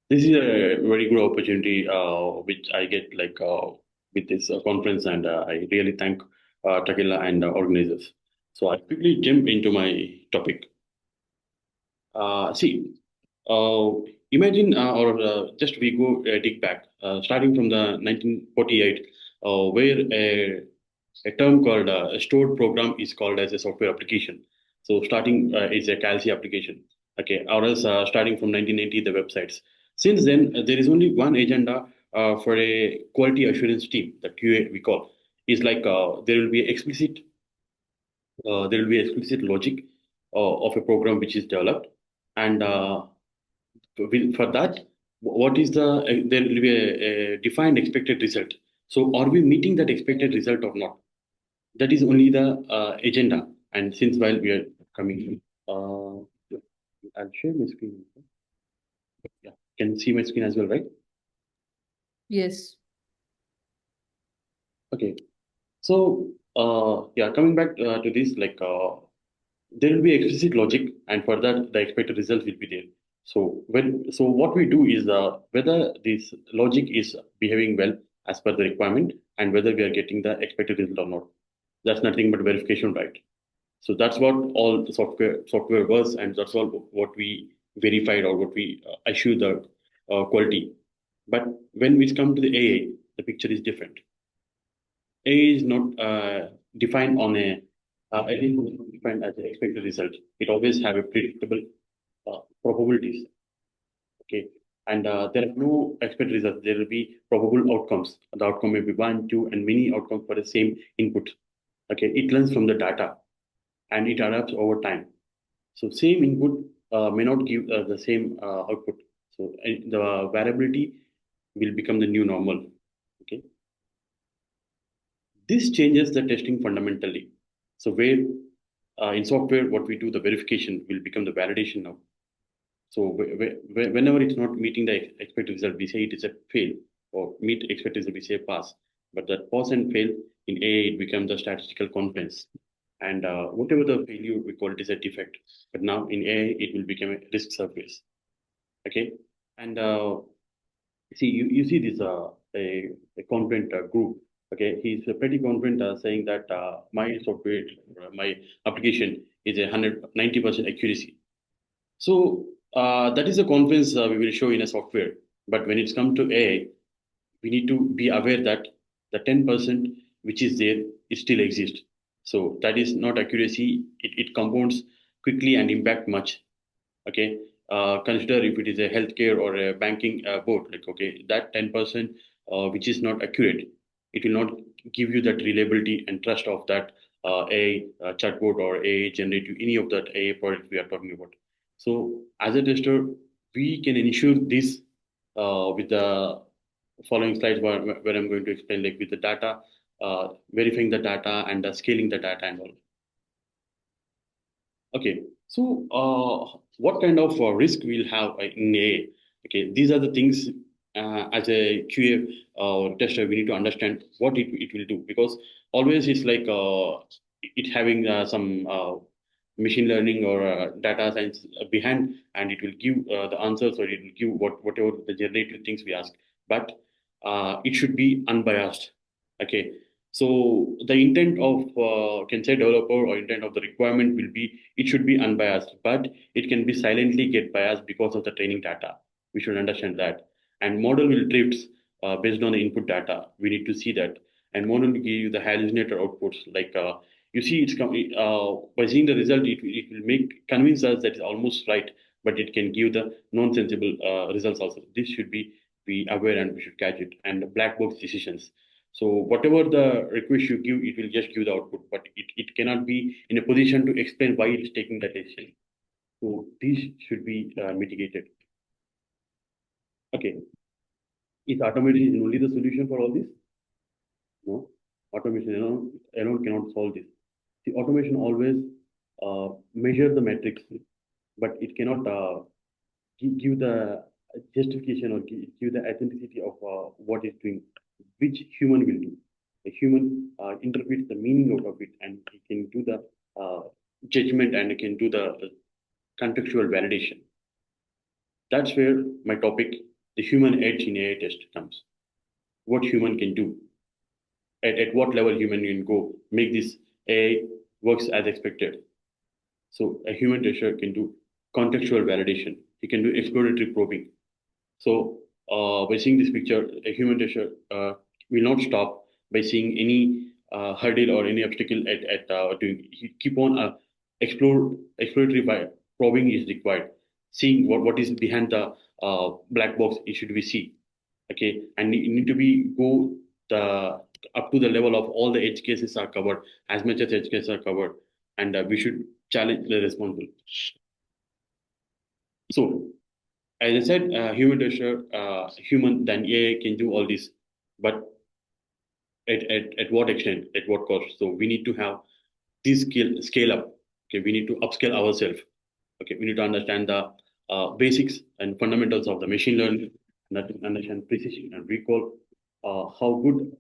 This is a very good opportunity which I get with this conference, and I really thank Takila and organizers. So I quickly jump into my topic. See, uh, imagine or just we go dig back, starting from the 1948, where a term called a stored program is called as a software application. So starting is a CalC application, okay, or else starting from 1990 the websites. Since then, there is only one agenda for a quality assurance team, the QA we call, is there will be explicit logic of a program which is developed, and for that, what is there will be a defined expected result. So, are we meeting that expected result or not? That is only the agenda. And since while we are coming, uh, I'll share my screen. Yeah, can you see my screen as well, right? Yes. Okay. So, yeah, coming back to this, there will be explicit logic, and for that, the expected result will be there. So what we do is whether this logic is behaving well as per the requirement, and whether we are getting the expected result or not. That's nothing but verification, right? So that's what all the software was, and that's all what we verified or what we assure the quality. But when we come to the AI, the picture is different. AI is not defined on a it is not defined as an expected result. It always have a predictable probabilities. Okay, and there are no expected results. There will be probable outcomes. The outcome may be one, two, and many outcomes for the same input. Okay, it learns from the data and it adapts over time. So same input may not give the same output. So the variability will become the new normal. Okay, this changes the testing fundamentally. So where in software, what we do, the verification will become the validation now. So whenever it's not meeting the expected result, we say it is a fail, or meet expected result, we say pass. But that pass and fail in AI, it becomes the statistical confidence. And whatever the failure, we call it is a defect. But now in AI, it will become a risk surface. Okay. And see, you see this a confident group. Okay, he's pretty confident saying that my software, my application is 90% accuracy. So that is the confidence we will show in a software. But when it's come to AI, we need to be aware that the 10% which is there, it still exists. So that is not accuracy. It compounds quickly and impact much. Okay, consider if it is a healthcare or a banking board. Like, okay, that 10% which is not accurate, it will not give you that reliability and trust of that a chatbot or a generative, any of that a product we are talking about. So as a tester, we can ensure this with the following slides where I'm going to explain, like with the data, verifying the data and scaling the data and all. Okay, so what kind of risk we'll have in AI? Okay, these are the things as a QA or tester we need to understand what it will do, because always it's like it having some machine learning or data science behind, and it will give the answers, or it will give whatever the generative things we ask, but it should be unbiased. Okay, so the intent of can say developer or intent of the requirement will be it should be unbiased, but it can be silently get biased because of the training data. We should understand that, and model will drift based on the input data. We need to see that, and model will give you the hallucinator outputs. You see, by seeing the result, it will make convince us that it's almost right, but it can give the non-sensible results also. This should be aware, and we should catch it. And black box decisions, so whatever the request you give, it will just give the output, but it cannot be in a position to explain why it's taking that decision. So these should be mitigated. Okay, is automation only the solution for all this? No, automation alone cannot solve this. The automation always measure the metrics, but it cannot give the justification or give the authenticity of what it's doing, which human will do. The human interprets the meaning out of it, and he can do the judgment, and he can do the contextual validation. That's where my topic. the human edge in AI test comes. What human can do, at what level human can go, make this AI works as expected. So a human tester can do contextual validation. He can do exploratory probing. So by seeing this picture, a human tester will not stop by seeing any hurdle or any obstacle at doing. He keep on exploratory probing is required. Seeing what is behind the black box, it should we see. Okay, and you need to be go the up to the level of all the edge cases are covered, as much as edge cases are covered, and we should challenge the responsible. So as I said, human tester, human then AI can do all this, but at what extent, at what cost? So we need to have this scale up. Okay, we need to upscale ourselves. Okay, we need to understand the basics and fundamentals of the machine learning, and understand precision and recall, how good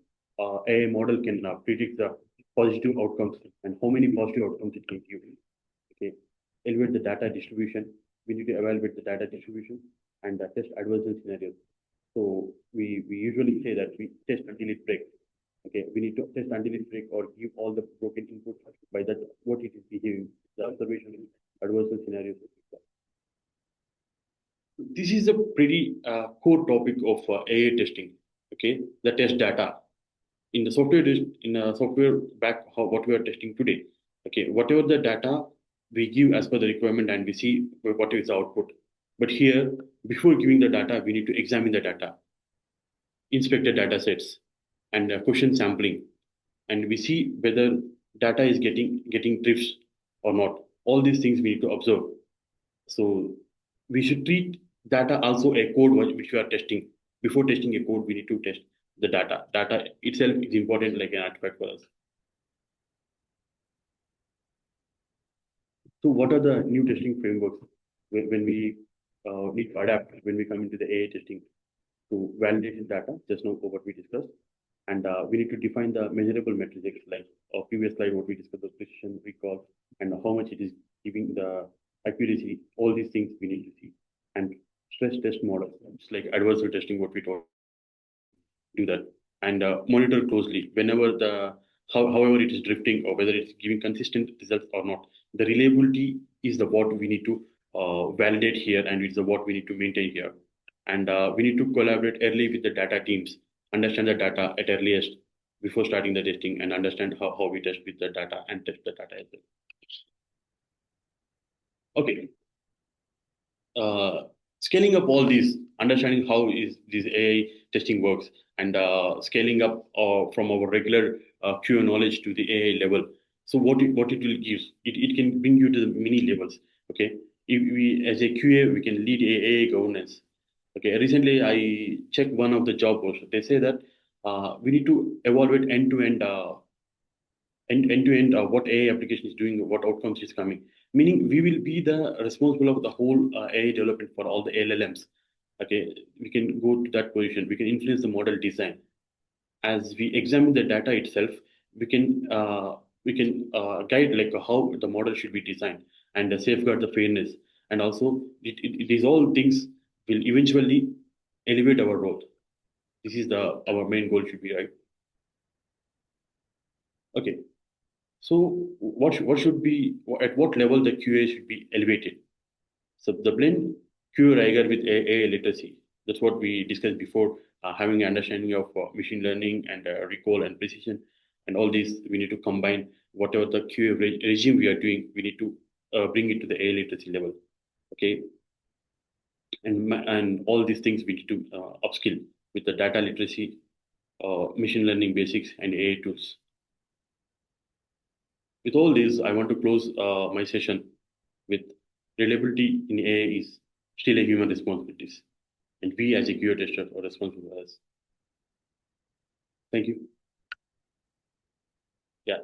AI model can predict the positive outcomes and how many positive outcomes it can give. Okay, evaluate the data distribution. We need to evaluate the data distribution and test adversarial scenarios. So we usually say that we test until it breaks. Okay, we need to test until it breaks or give all the broken inputs. By that, what it is behaving, the observation, adversarial scenarios. This is a pretty core topic of AI testing. Okay, the test data in the software back what we are testing today. Okay, whatever the data we give as per the requirement and we see what is the output. But here, before giving the data, we need to examine the data, inspect the data sets, and question sampling, and we see whether data is getting drifts or not. All these things we need to observe. So we should treat data also a code which we are testing. Before testing a code, we need to test the data. Data itself is important like an artifact for us. So what are the new testing frameworks when we need to adapt when we come into the AI testing to validate data, just now what we discussed. And we need to define the measurable metrics like our previous slide, what we discussed, the precision, recall, and how much it is giving the accuracy. All these things we need to see. And stress test models, it's like adversarial testing, what we talked, do that. And monitor closely whenever however it is drifting or whether it's giving consistent results or not. The reliability is the what we need to validate here, and it's the what we need to maintain here. And we need to collaborate early with the data teams, understand the data at earliest before starting the testing, and understand how we test with the data and test the data as well. Okay, scaling up all these, understanding how is this AI testing works, and scaling up from our regular QA knowledge to the AI level. So what it will give, it can bring you to the many levels. Okay, if we as a QA we can lead AI governance. Okay, recently I checked one of the job posts. They say that we need to evaluate end to end end to end what AI application is doing, what outcomes is coming. Meaning we will be the responsible of the whole AI development for all the LLMs. Okay, we can go to that position. We can influence the model design. As we examine the data itself, we can guide like how the model should be designed and safeguard the fairness. And also, it is all things will eventually elevate our role. This is the our main goal should be, right. Okay. So what should be at what level the QA should be elevated? So the blend QA rigor with AI literacy. That's what we discussed before. Having an understanding of machine learning and recall and precision, and all these we need to combine. Whatever the QA regime we are doing, we need to bring it to the AI literacy level. Okay, and all these things we need to upskill with the data literacy, machine learning basics, and AI tools. With all this, I want to close my session with reliability in AI is still a human responsibility, and we as a QA tester are responsible for this. Thank you. Yeah,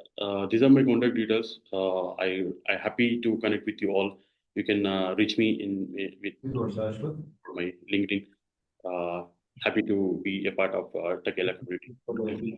these are my contact details. I happy to connect with you all. You can reach me in with my LinkedIn. Happy to be a part of Takela community.